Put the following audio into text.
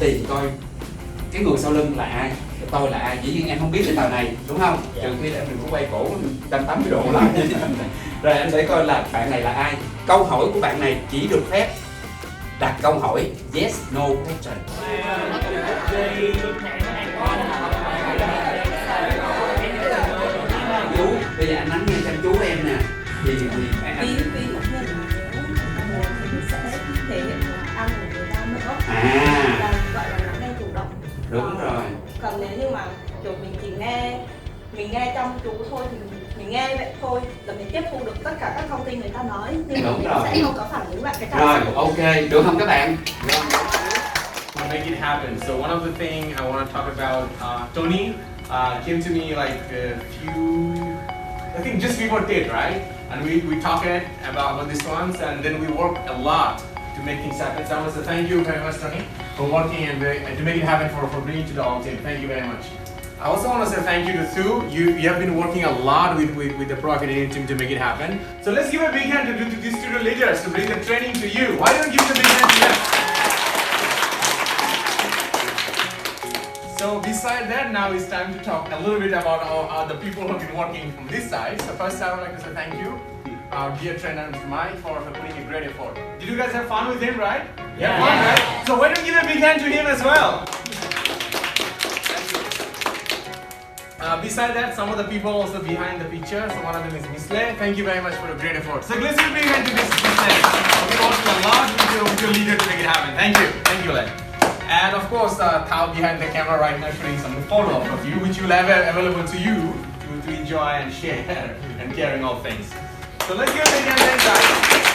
tìm coi cái người sau lưng là ai, tôi là ai. Dĩ nhiên em không biết cái tàu này đúng không, trừ khi là em đừng có quay cổ 180 độ lại. Rồi anh sẽ coi là bạn này là ai. Câu hỏi của bạn này chỉ được phép đặt câu hỏi yes no question. Chú bây giờ anh nắm nghe chăm chú em nè, thì anh ví dụ như là nếu thì mình sẽ thể hiện ăn của người ta nữa, và gọi là lắng nghe chủ động. Đúng rồi. Còn nếu như mà kiểu mình chỉ nghe chăm chú thôi thì mình nghe vậy thôi là mình tiếp thu được tất cả các thông tin người ta nói, nhưng mà mình sẽ không có phản ứng lại cái cảm xúc. Rồi, ok, được không các bạn? To make it happen. So one of the things I want to talk about, Tony came to me like a few, I think just before Tate, right? And we talked about these ones, and then we worked a lot to make things happen. So I want to thank you very much, Tony, for working and to make it happen for bringing to the whole team. Thank you very much. I also want to say thank you to Sue. You have been working a lot with the Pro Academy team to make it happen. So let's give a big hand to these student leaders to bring the training to you. Why don't you give a big hand to them? So beside that, now it's time to talk a little bit about the people who have been working from this side. So first I would like to say thank you, our dear trainer Mr. Mike, for putting a great effort. Did you guys have fun with him, right? Yeah. Fun, right? So why don't you give a big hand to him as well? Beside that, some of the people also behind the picture. So one of them is Miss Lay. Thank you very much for a great effort. So let's give a big hand to Miss Lay. We've been working a lot with your leader to make it happen. Thank you, Lay. And of course, Tao behind the camera right now showing some photos of you, which you'll have available to you to enjoy and share and caring all things. So let's give a big hand, guys.